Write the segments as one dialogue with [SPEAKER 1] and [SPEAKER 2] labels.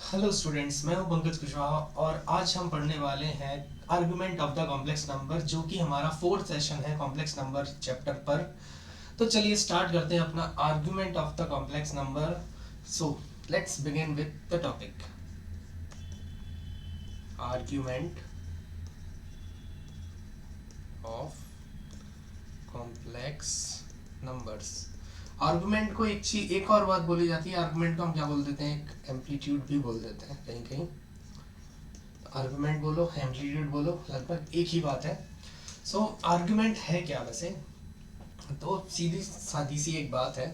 [SPEAKER 1] Hello students, मैं हूं पंकज कुशवाहा और आज हम पढ़ने वाले हैं argument of the complex number, जो कि हमारा फोर्थ सेशन है कॉम्प्लेक्स नंबर चैप्टर पर। तो चलिए स्टार्ट करते हैं अपना argument of the complex number. So let's begin with the topic argument of complex numbers. Argument को एक और बात बोली जाती है, आर्गुमेंट को हम क्या बोल देते हैं, एक एम्पलीट्यूड भी बोल देते हैं कहीं कहीं। आर्गुमेंट बोलो, एम्पलीट्यूड बोलो, लगभग एक ही बात है। सो आर्गुमेंट है क्या वैसे? तो सीधी सादी सी एक बात है,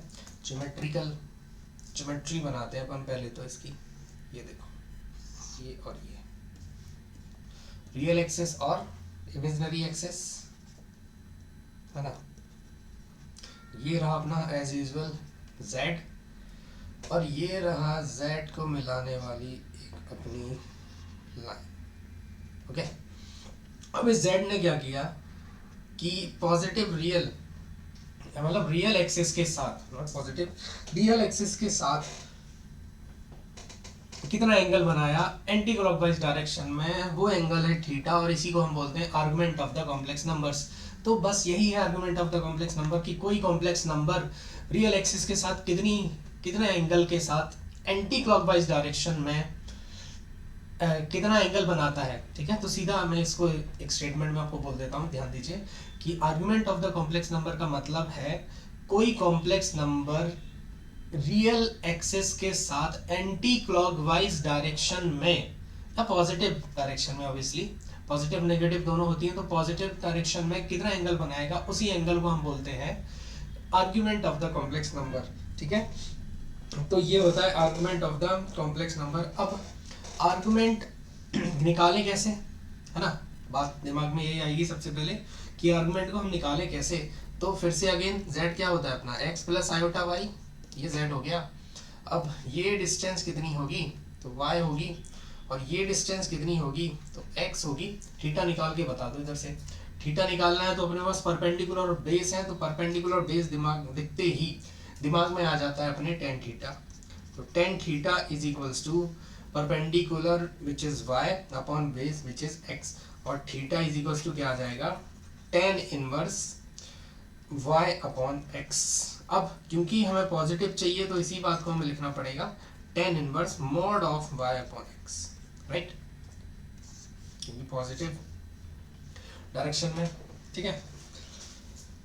[SPEAKER 1] ज्योमेट्री बनाते हैं अपन पहले तो इसकी। ये देखो, ये और ये रियल एक्सेस और इमेजिनरी एक्सेस है ना। ये रहा अपना एज यूजुअल z, और ये रहा z को मिलाने वाली एक अपनी लाइन। ओके, अब इस z ने क्या किया कि पॉजिटिव रियल, मतलब रियल एक्सिस के साथ, नॉट पॉजिटिव, रियल एक्सिस के साथ कितना एंगल बनाया एंटी क्लॉकवाइज डायरेक्शन में, वो एंगल है थीटा, और इसी को हम बोलते हैं argument of the complex numbers. तो बस यही है argument of the complex number कि कोई कॉम्प्लेक्स नंबर रियल एक्सिस के साथ कितने एंगल के साथ एंटी क्लॉकवाइज डायरेक्शन में कितना एंगल बनाता है। ठीक है, तो सीधा मैं इसको एक स्टेटमेंट में आपको बोल देता हूँ, ध्यान दीजिए कि argument of the complex number का मतलब है कोई कॉम्प्लेक्स नंबर रियल एक्सिस के साथ एंटी क्लॉकवाइज डायरेक्शन में या पॉजिटिव डायरेक्शन में, ऑब्वियसली पॉजिटिव नेगेटिव दोनों होती है, तो पॉजिटिव डायरेक्शन में कितना एंगल बनाएगा, उसी एंगल को हम बोलते हैं argument of the complex number. ठीक है, तो ये होता है argument of the complex number. अब आर्गुमेंट निकाले कैसे, है ना, बात दिमाग में यही आएगी सबसे पहले कि आर्गुमेंट को हम निकाले कैसे। तो फिर से अगेन z क्या होता है अपना x प्लस आयोटा y, ये z हो गया। अब ये डिस्टेंस कितनी होगी, तो y होगी, और ये डिस्टेंस कितनी होगी, तो x होगी। थीटा निकाल के बता दो, इधर से थीटा निकालना है तो अपने पास परपेंडिकुलर और बेस है, तो परपेंडिकुलर बेस दिमाग दिखते ही दिमाग में आ जाता है अपने टेन थीटा। तो tan theta is equals to perpendicular which is y upon base which is x, और थीटा इज इक्वल्स टू क्या आ जाएगा, tan inverse y upon x। अब क्योंकि हमें पॉजिटिव चाहिए तो इसी बात को हमें लिखना पड़ेगा tan inverse mod of y upon x, right, क्योंकि पॉजिटिव डायरेक्शन में। ठीक है,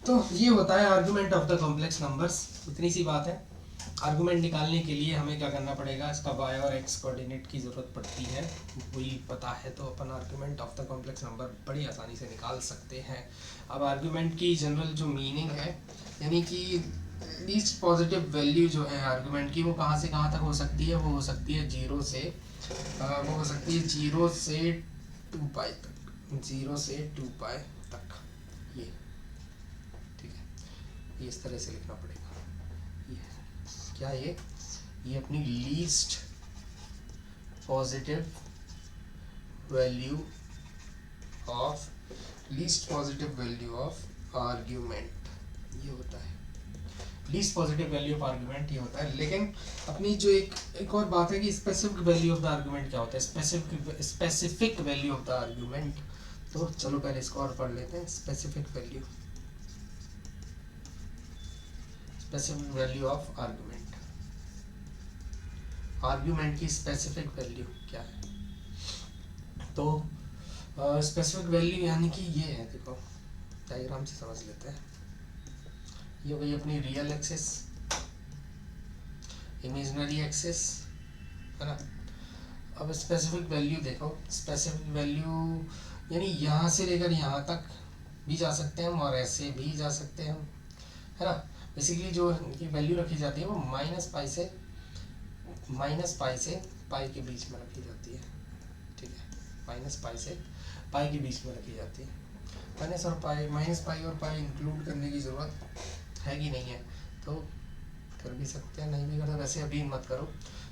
[SPEAKER 1] तो ये होता है argument of the complex numbers. इतनी सी बात है। आर्गुमेंट निकालने के लिए हमें क्या करना पड़ेगा, इसका y और x कोऑर्डिनेट की ज़रूरत पड़ती है, वही पता है तो अपन argument of the complex number बड़ी आसानी से निकाल सकते हैं। अब आर्गुमेंट की जनरल जो मीनिंग है, यानी कि लीस्ट पॉजिटिव वैल्यू जो है आर्गुमेंट की, वो कहाँ से कहाँ तक हो सकती है, वो हो सकती है जीरो से, वो हो सकती है 0 से 2π तक, 0 से 2π तक। ये ठीक है, ये इस तरह से लिखना पड़ेगा। ये क्या, ये अपनी least positive value of argument, ये होता है least positive value of argument, ये होता है। लेकिन अपनी जो एक और बात है कि specific value of the argument क्या होता है, specific value of the argument. तो चलो पहले इसको और पढ़ लेते हैं। Specific value of argument, argument की स्पेसिफिक वैल्यू क्या है। तो स्पेसिफिक वैल्यू यानी कि ये है, देखो डायग्राम से समझ लेते हैं। ये वही अपनी रियल एक्सिस, इमेजिनरी एक्सिस, है ना। अब स्पेसिफिक वैल्यू देखो, स्पेसिफिक वैल्यू यानी यहाँ से लेकर यहाँ तक भी जा सकते हैं हम, और ऐसे भी जा सकते हैं हम, है ना। बेसिकली जो इनकी वैल्यू रखी जाती है वो -π से पाई के बीच में रखी जाती है। ठीक है, -π से पाई के बीच में रखी जाती है। -π और पाई इंक्लूड करने की ज़रूरत है कि नहीं है, तो कर भी सकते हैं, नहीं भी करते, वैसे अभी मत करो।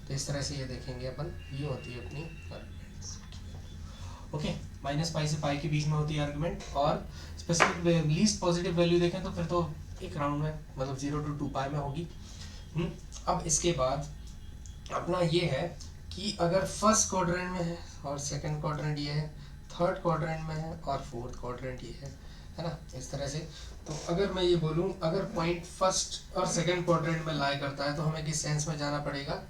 [SPEAKER 1] तो इस तरह से ये देखेंगे अपन, ये होती है अपनी आर्गुमेंट। ओके, -π से पाई के बीच में होती है आर्गुमेंट। और स्पेसिफिक लीस्ट पॉजिटिव वैल्यू देखें तो फिर तो एक राउंड में, मतलब 0 to 2π में होगी। अब इसके बाद अपना ये है कि अगर फर्स्ट क्वाड्रेंट में है और सेकंड क्वाड्रेंट ये है, थर्ड क्वाड्रेंट में है और फोर्थ क्वाड्रेंट ये है ना, इस तरह से। तो अगर मैं ये बोलूँ अगर पॉइंट फर्स्ट और सेकंड क्वाड्रेंट में लाई करता है तो हमें किस सेंस में जाना पड़ेगा,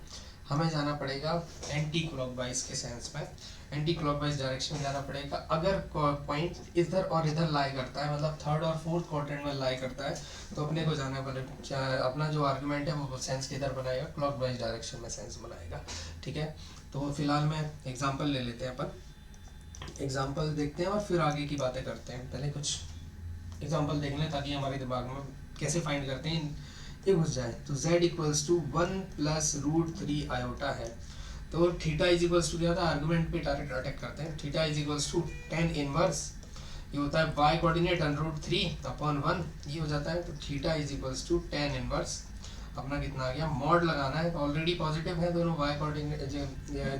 [SPEAKER 1] हमें जाना पड़ेगा एंटी क्लॉकवाइज के सेंस में, एंटी क्लॉकवाइज डायरेक्शन में जाना पड़ेगा। अगर पॉइंट इधर और इधर लाई करता है, मतलब थर्ड और फोर्थ क्वाड्रेंट में लाई करता है, तो अपने को जाना पड़ेगा, अपना जो आर्गुमेंट है वो सेंस किधर बनाएगा, क्लॉकवाइज डायरेक्शन में सेंस बनाएगा। ठीक है, तो फिलहाल में एग्जाम्पल ले लेते हैं, अपन एग्जाम्पल देखते हैं और फिर आगे की बातें करते हैं। पहले कुछ एग्जाम्पल देख लें ताकि हमारे दिमाग में कैसे फाइंड करते हैं ये घुस जाए। तो z equals to 1 plus √3 iota है, तो थीटा इज इक्वल्स टू क्या होता है, आर्गुमेंट पे डायरेक्ट अटैक करते हैं। Theta is equals to tan inverse, ये होता है y कोऑर्डिनेट √3 अपॉन 1, ये हो जाता है। तो theta is equals to tan inverse, अपना कितना आ गया, मॉड लगाना है, ऑलरेडी पॉजिटिव है दोनों y कोऑर्डिनेट,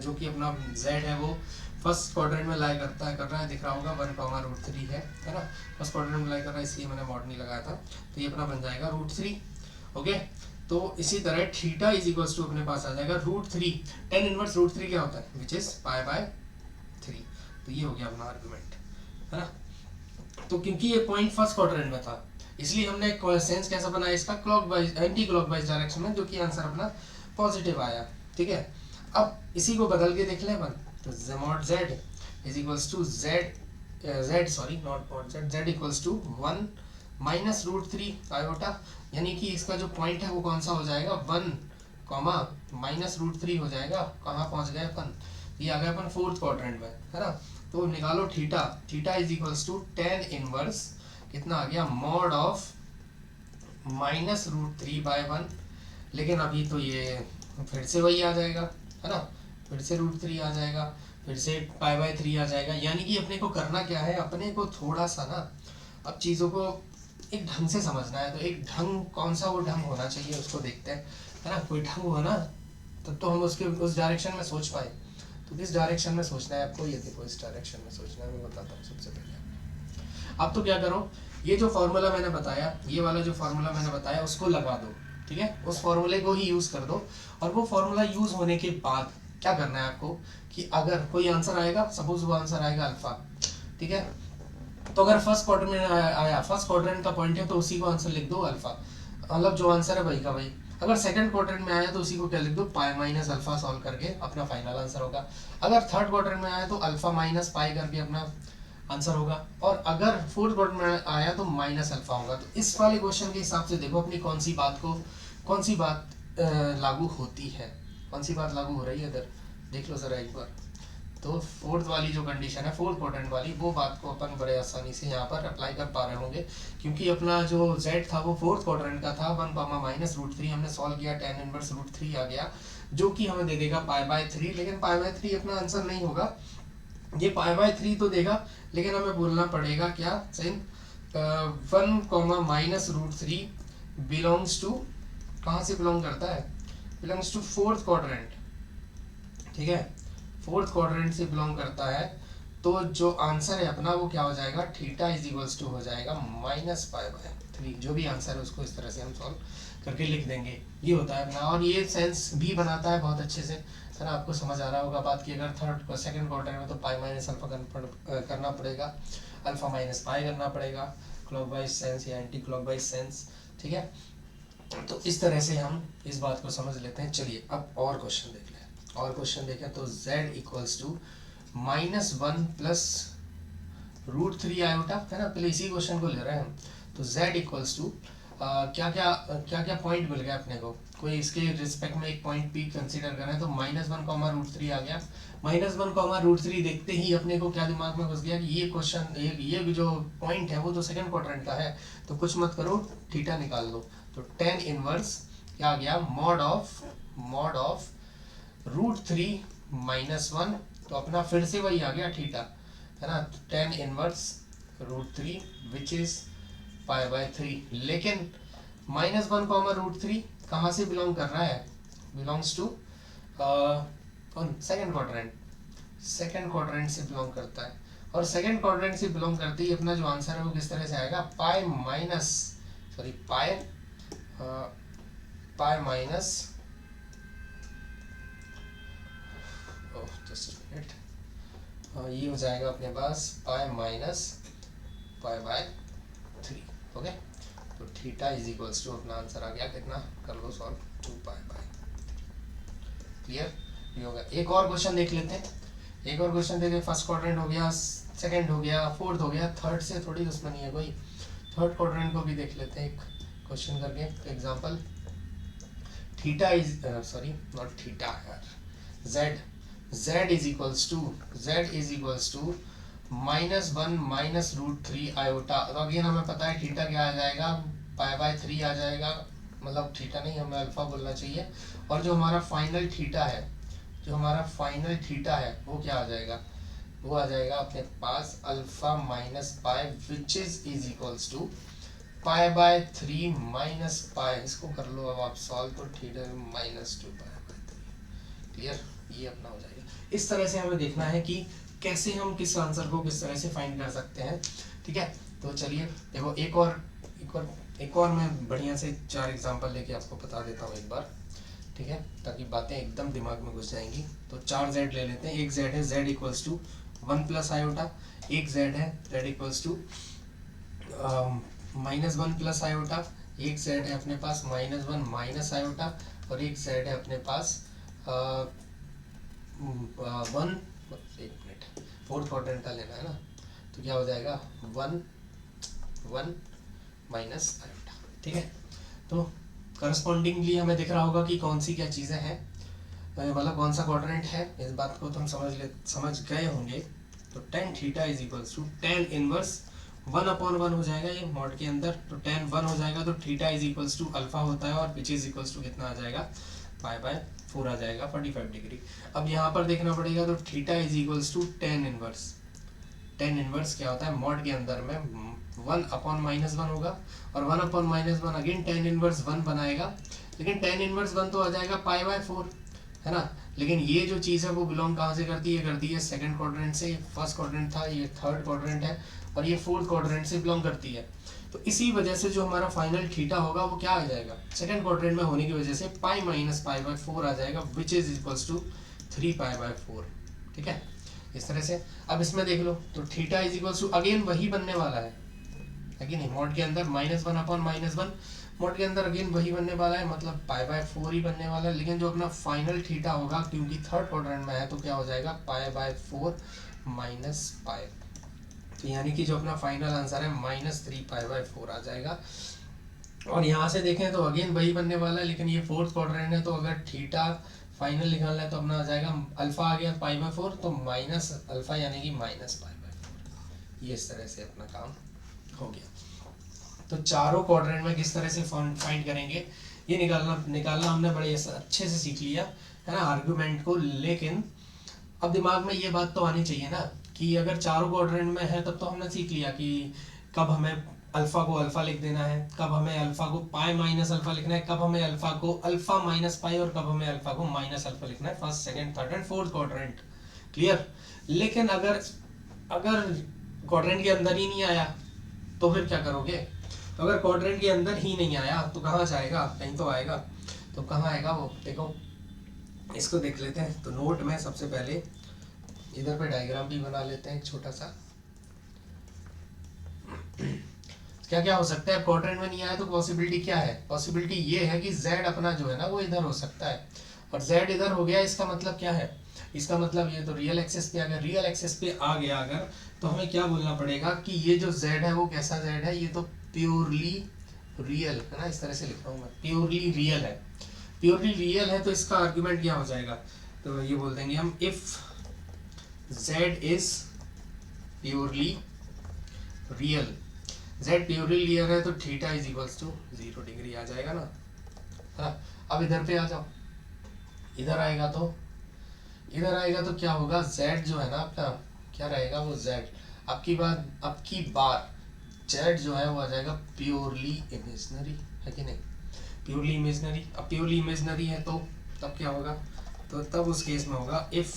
[SPEAKER 1] जो कि अपना z है वो फर्स्ट क्वाड्रेंट में लाई करता है, कर रहा है, दिख रहा होगा 1, √3 है ना, फर्स्ट क्वाड्रेंट में लाई कर रहा है, इसलिए मैंने मॉड नहीं लगाया था। तो ये अपना बन जाएगा √3। ओके, तो इसी तरह थीटा इज इक्वल्स टू अपने पास आ जाएगा √3, tan इनवर्स √3 क्या होता है, विच इज π/3। तो ये हो गया अपना आर्गुमेंट, है ना। तो क्योंकि ये पॉइंट फर्स्ट क्वाड्रेंट में था, इसलिए हमने सेंस कैसा बनाया इसका, क्लॉकवाइज, एंटी क्लॉकवाइज डायरेक्शन में, जो कि आंसर अपना पॉजिटिव आया। ठीक है, अब इसी को बदल के देख लें अपन, तो mod z is equals to z equals to 1 minus √3 iota, यानी कि इसका जो पॉइंट है वो कौन सा हो जाएगा, 1 कॉमा माइनस √3 हो जाएगा। कहाँ पहुंच गए अपन, ये आ गया अपन फोर्थ क्वाड्रेंट में, है ना। तो निकालो theta, theta is equals to tan inverse कितना आ गया, मॉड ऑफ माइनस √3/1, लेकिन अभी तो ये फिर से वही आ जाएगा, है ना, फिर से √3 आ जाएगा, फिर से π/3 आ जाएगा। यानी कि अपने को करना क्या है, अपने को थोड़ा सा ना अब चीज़ों को एक ढंग से समझना है। तो एक ढंग, कौन सा वो ढंग होना चाहिए उसको देखते हैं, है ना। कोई ढंग हो ना तब तो हम उसके उस डायरेक्शन में सोच पाए। तो किस डायरेक्शन में सोचना है आपको, ये देखो इस डायरेक्शन में सोचना है, मैं बताता हूँ सबसे पहले। अब तो क्या करो, ये जो फॉर्मूला मैंने बताया, ये वाला जो फॉर्मूला मैंने बताया उसको लगा दो। ठीक है, उस फॉर्मूले को ही यूज़ कर दो, और वो फॉर्मूला यूज़ होने के बाद क्या करना है आपको, कि अगर कोई आंसर आएगा, सपोज वो आंसर आएगा अल्फा, ठीक है, तो अगर फर्स्ट क्वाड्रेंट में आया, फर्स्ट क्वाड्रेंट का पॉइंट है, तो उसी को आंसर लिख दो अल्फा, मतलब जो आंसर है वही का वही। अगर सेकंड क्वाड्रेंट में आया तो उसी को क्या लिख दो, π-α सॉल्व करके अपना फाइनल आंसर होगा। अगर थर्ड क्वाड्रेंट में आया तो अल्फा माइनस पाई करके अपना आंसर होगा, और अगर फोर्थ क्वाड्रेंट में आया तो -α होगा। तो इस वाले क्वेश्चन के हिसाब से देखो अपनी कौन सी बात लागू होती है, कौन सी बात लागू हो रही है, इधर देख लो जरा एक बार। तो फोर्थ वाली जो कंडीशन है, फोर्थ क्वाड्रेंट वाली, वो बात को अपन बड़े आसानी से यहाँ पर अप्लाई कर पा रहे होंगे, क्योंकि अपना जो z था वो फोर्थ क्वाड्रेंट का था, 1 माइनस √3 हमने सॉल्व किया, tan इनवर्स √3 आ गया, जो कि हमें दे देगा π/3। लेकिन π/3 अपना आंसर नहीं होगा, ये π/3 तो देगा, लेकिन हमें बोलना पड़ेगा क्या, सिंस 1 माइनस √3 बिलोंग्स टू, कहाँ से बिलोंग करता है, बिलोंग्स टू फोर्थ क्वाड्रेंट। ठीक है, फोर्थ क्वाड्रेंट से बिलोंग करता है, तो जो आंसर है अपना वो क्या हो जाएगा, थीटा इज इक्वल्स टू हो जाएगा -π/3। जो भी आंसर है उसको इस तरह से हम सॉल्व करके लिख देंगे, ये होता है अपना। और ये सेंस भी बनाता है बहुत अच्छे से, है ना, आपको समझ आ रहा होगा बात की। अगर थर्ड सेकंड क्वाड्रेंट में तो π-α करना पड़ेगा, अल्फा माइनस पाई करना पड़ेगा, क्लॉकवाइज सेंस या एंटी क्लॉकवाइज सेंस। ठीक है, तो इस तरह से हम इस बात को समझ लेते हैं। चलिए अब और क्वेश्चन देख लें, और क्वेश्चन देखें तो z equals to -1 plus √3 iota, है ना, पहले इसी क्वेश्चन को ले रहे हैं हम। तो z इक्वल्स टू क्या क्या पॉइंट मिल गया अपने को, कोई इसके रिस्पेक्ट में एक पॉइंट भी कंसीडर करें तो -1 √3 आ गया। -1 √3 देखते ही अपने को क्या दिमाग में घुस गया कि ये क्वेश्चन, ये जो पॉइंट है वो तो सेकंड क्वाड्रेंट का है, तो कुछ मत करो, थीटा निकाल दो। तो tan इनवर्स क्या आ गया, मॉड ऑफ √3 -1, तो अपना फिर से वही आ गया थीटा, है ना, tan इनवर्स √3 विच इज π/3। लेकिन -1 √3 कहाँ से बिलोंग कर रहा है, बिलोंग्स टू कौन, सेकंड क्वाड्रेंट से बिलोंग करता है। और सेकंड क्वाड्रेंट से बिलोंग करते ही अपना जो आंसर है वो किस तरह से आएगा, पाई माइनस ये हो जाएगा अपने पास pi minus pi by 3। Okay, तो थीटा इज इक्वल्स टू अपना आंसर आ गया कितना, कर लो सॉल्व, 2 पाई बाय। क्लियर, ये होगा। एक और क्वेश्चन देख लेते हैं, एक और क्वेश्चन देखिए। फर्स्ट क्वाड्रेंट हो गया, सेकंड हो गया, फोर्थ हो गया, थर्ड से थोड़ी दुश्मनी है कोई, थर्ड क्वाड्रेंट को भी देख लेते हैं एक क्वेश्चन करके। Example, theta is sorry not theta यार, z is equals to -1 minus √3 iota. तो अगेन हमें पता है थीटा क्या आ जाएगा, पाई बाय 3 आ जाएगा, मतलब थीटा नहीं हमें अल्फा बोलना चाहिए। और जो हमारा फाइनल थीटा है, वो क्या आ जाएगा, वो आ जाएगा अपने पास alpha minus pi which is equals to pi by 3 minus pi. इसको कर लो अब आप सॉल्व, तो थीटा -2 पाई बाय 3। क्लियर, ये अपना हो जाएगा। इस तरह से हमें देखना है कि कैसे हम किस आंसर को किस तरह से फाइंड कर सकते हैं। ठीक है, तो चलिए देखो एक और मैं बढ़िया से 4 एग्जांपल लेके आपको बता देता हूँ एक बार। ठीक है, ताकि बातें एकदम दिमाग में घुस जाएंगी। तो 4 z ले लेते हैं। एक z है z equals to 1 plus iota, एक z है z equals to -1 plus iota, एक z है अपने पास -1 माइनस आयोटा, और एक z है अपने पास 1, एक मिनट, फोर्थ क्वाड्रेंट का लेना है ना, तो क्या हो जाएगा 1 माइनस आयोटा। ठीक है, तो करस्पॉन्डिंगली हमें दिख रहा होगा कि कौन सी क्या चीज़ें हैं, मतलब कौन सा क्वाड्रेंट है। इस बात को तो हम समझ गए होंगे। तो tan theta is equals to tan inverse 1/1 हो जाएगा ये मॉड के अंदर, तो tan 1 हो जाएगा, तो theta is equals to alpha होता है, और विच इज इक्वल्स टू कितना आ जाएगा, पाई बाय 4 आ जाएगा, 45 डिग्री। अब यहाँ पर देखना पड़ेगा, तो theta is equals to tan inverse क्या होता है, मॉड के अंदर में 1/-1 होगा, और 1/-1 अगेन tan इनवर्स 1 बनाएगा, लेकिन tan इनवर्स 1 तो आ जाएगा पाई बाय 4, है ना। लेकिन ये जो चीज़ है वो बिलोंग कहाँ से करती है, करती है सेकंड क्वाड्रेंट से। फर्स्ट क्वाड्रेंट था, ये थर्ड क्वाड्रेंट है, और ये फोर्थ क्वाड्रेंट से बिलोंग करती है। तो इसी वजह से जो हमारा फाइनल थीटा होगा वो क्या आ जाएगा, सेकंड क्वाड्रेंट में होने की वजह से पाई माइनस पाई बाय 4 आ जाएगा, which is equals to 3 pi by 4। ठीक है, इस तरह से। अब इसमें देख लो, तो theta is equals to again वही बनने वाला है कि नहीं, मॉड के अंदर -1/-1 मोड के अंदर अगेन वही बनने वाला है, मतलब पाई बाय 4 ही बनने वाला है। लेकिन जो अपना फाइनल थीटा होगा, क्योंकि थर्ड क्वाड्रेंट में है, तो क्या हो जाएगा, पाई बाय 4 माइनस पाई। तो यानी कि जो अपना फाइनल आंसर है -3 पाई बाय 4 आ जाएगा। और यहाँ से देखें तो अगेन वही बनने वाला है, लेकिन ये फोर्थ क्वाड्रेंट है, तो अगर थीटा फाइनल निकालना है तो अपना आ जाएगा, अल्फा आ गया पाई बाय 4, तो माइनस अल्फा यानी कि माइनस पाई बाय 4। ये इस तरह से अपना काम हो गया। तो चारों क्वाड्रेंट में किस तरह से फाइंड करेंगे ये निकालना हमने बड़े अच्छे से सीख लिया, है ना, आर्गुमेंट को। लेकिन अब दिमाग में ये बात तो आनी चाहिए ना कि अगर चारों क्वाड्रेंट में है तब तो हमने सीख लिया कि कब हमें अल्फा को अल्फा लिख देना है, कब हमें अल्फा को पाई माइनस अल्फा लिखना है, कब हमें अल्फा को अल्फा माइनस पाई, और कब हमें अल्फा को माइनस अल्फा लिखना है, first second third and fourth quadrant. Clear. लेकिन अगर क्वाड्रेंट के अंदर ही नहीं आया तो फिर क्या करोगे, तो अगर क्वाड्रेंट के अंदर ही नहीं आया तो कहाँ जाएगा, कहीं तो आएगा। तो कहाँ आएगा वो, देखो इसको देख लेते हैं। तो नोट में सबसे पहले इधर पे डायग्राम भी बना लेते हैं एक छोटा सा। क्या क्या हो सकता है, क्वाड्रेंट में नहीं आया तो पॉसिबिलिटी क्या है, पॉसिबिलिटी ये है कि z अपना जो है ना वो इधर हो सकता है, और z इधर हो गया, इसका मतलब क्या है, इसका मतलब ये तो रियल एक्सेस पे, अगर रियल एक्सेस पे आ गया अगर, तो हमें क्या बोलना पड़ेगा कि ये जो z है वो कैसा z है, ये तो प्योरली रियल है ना, इस तरह से लिख रहा हूँ मैं, प्योरली रियल है। प्योरली रियल है तो इसका आर्गुमेंट क्या हो जाएगा, तो ये बोल देंगे हम, if z is purely real, z purely real है तो theta is equals to 0 degree आ जाएगा ना। हाँ, अब इधर पे आ जाओ, इधर आएगा तो क्या होगा, z जो है ना अपना क्या रहेगा, वो z अब की बार z जो है वो आ जाएगा प्योरली इमेजिनरी, है कि नहीं, प्योरली इमेजिनरी। अब प्योरली इमेजिनरी है तो तब क्या होगा, तो तब उस केस में होगा if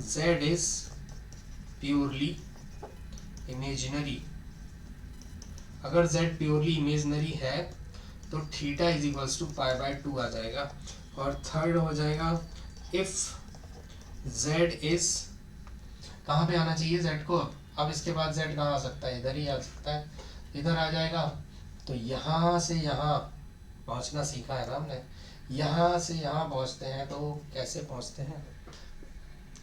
[SPEAKER 1] z is purely imaginary, अगर z प्योरली इमेजिनरी है तो theta is equals to pi by 2 आ जाएगा। और थर्ड हो जाएगा इफ z इज कहाँ पे आना चाहिए z को, अब इसके बाद z कहाँ आ सकता है, इधर ही आ सकता है, इधर आ जाएगा। तो यहाँ से यहाँ पहुँचना सीखा है ना हमने, यहाँ से यहाँ पहुँचते हैं तो कैसे पहुँचते हैं,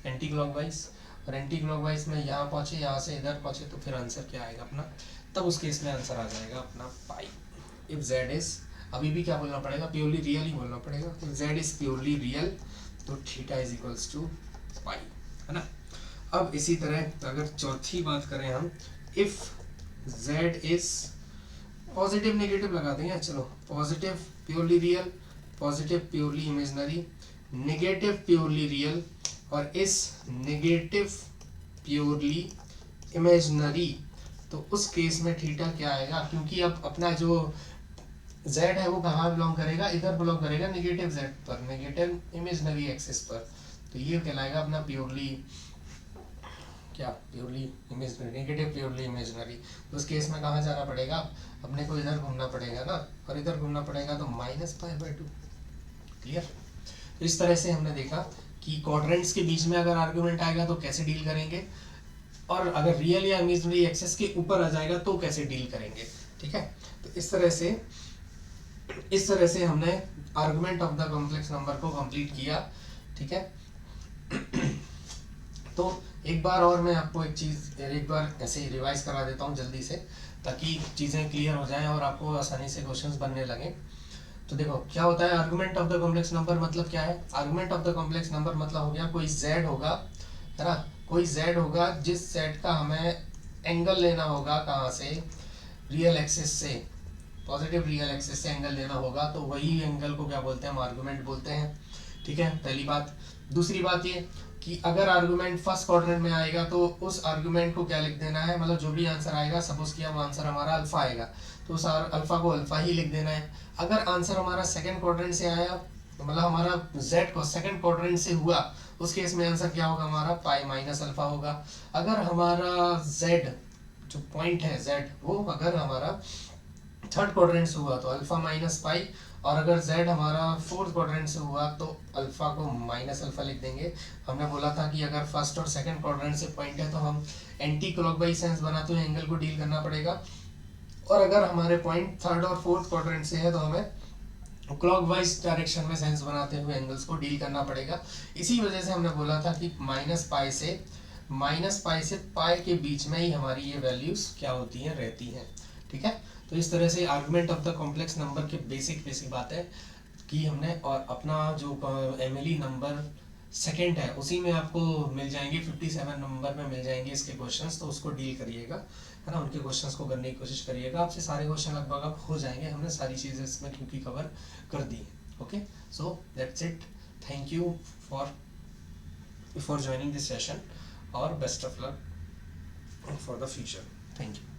[SPEAKER 1] एंटी क्लॉकवाइज, और एंटी क्लॉकवाइज में यहाँ पहुँचे, यहाँ से इधर पहुँचे, तो फिर आंसर क्या आएगा अपना, तब उस केस में आंसर आ जाएगा अपना पाई। इफ z इज, अभी भी क्या बोलना पड़ेगा, प्योरली रियल ही बोलना पड़ेगा। If z is purely real तो थीटा इज इक्वल्स टू पाई, है ना। अब इसी तरह अगर चौथी बात करें हम, if z is positive negative लगा देंगे, चलो positive purely real, positive purely imaginary, negative purely real, और इस नेगेटिव प्योरली इमेजिनरी, तो उस केस में थीटा क्या आएगा, क्योंकि अब अपना जो z है वो कहाँ बिलोंग करेगा, इधर बिलोंग करेगा नेगेटिव z पर, नेगेटिव इमेजिनरी एक्सिस पर, तो ये कहलाएगा अपना प्योरली क्या, purely imaginary, negative purely imaginary. तो उस केस में कहाँ जाना पड़ेगा, अपने को इधर घूमना पड़ेगा ना, और इधर घूमना पड़ेगा तो -π/2, क्लियर। तो इस तरह से हमने देखा कि क्वाड्रेंट्स के बीच में अगर आर्गुमेंट आएगा तो कैसे डील करेंगे, और अगर रियल या इमेजिनरी एक्सेस के ऊपर आ जाएगा तो कैसे डील करेंगे, ठीक है। तो इस तरह से हमने argument of the complex number को कंप्लीट किया, ठीक है। तो एक बार और मैं आपको एक बार ऐसे रिवाइज करा देता हूँ जल्दी से, ताकि चीज़ें क्लियर हो जाएं और आपको आसानी से क्वेश्चंस बनने लगे। तो देखो क्या होता है argument of the complex number, मतलब क्या है, argument of the complex number मतलब हो गया कोई z होगा, है ना, कोई z होगा जिस z का हमें एंगल लेना होगा, कहाँ से, रियल एक्सिस से, पॉजिटिव रियल एक्सिस से एंगल लेना होगा, तो वही एंगल को क्या बोलते हैं, हम आर्गुमेंट बोलते हैं, ठीक है, पहली बात। दूसरी बात ये कि अगर आर्गुमेंट फर्स्ट क्वाड्रेंट में आएगा तो उस आर्गुमेंट को क्या लिख देना है, मतलब जो भी आंसर आएगा, सपोज कि हम आंसर हमारा अल्फा आएगा तो उस अल्फा को अल्फा ही लिख देना है। अगर आंसर हमारा सेकंड क्वाड्रेंट से आया, तो मतलब हमारा z को सेकंड क्वाड्रेंट से हुआ, उस केस में आंसर क्या होगा हमारा, पाई माइनस अल्फा होगा। अगर हमारा z जो पॉइंट है z, वो अगर हमारा थर्ड क्वाड्रेंट से हुआ तो अल्फा माइनस पाई, और अगर z हमारा फोर्थ क्वाड्रेंट से हुआ तो अल्फा को माइनस अल्फा लिख देंगे। हमने बोला था कि अगर फर्स्ट और सेकंड क्वाड्रेंट से पॉइंट है तो हम एंटी क्लॉकवाइज सेंस बनाते हुए एंगल को डील करना पड़ेगा, और अगर हमारे पॉइंट थर्ड और फोर्थ क्वाड्रेंट से है तो हमें क्लॉकवाइज डायरेक्शन में सेंस बनाते हुए एंगल्स को डील करना पड़ेगा। इसी वजह से हमने बोला था कि माइनस पाई से पाई के बीच में ही हमारी ये वैल्यूज क्या होती हैं, रहती हैं, ठीक है। तो इस तरह से argument of the complex number के बेसिक बात है कि हमने, और अपना जो एमएलई नंबर सेकंड है उसी में आपको मिल जाएंगे, 57 नंबर में मिल जाएंगे इसके क्वेश्चंस, तो उसको डील करिएगा, है ना, उनके क्वेश्चंस को करने की कोशिश करिएगा, आपसे सारे क्वेश्चन लगभग अब हो जाएंगे, हमने सारी चीज़ें इसमें क्योंकि कवर कर दी है। Okay, so that's it, thank you for joining this session, और best of luck for the future, thank you.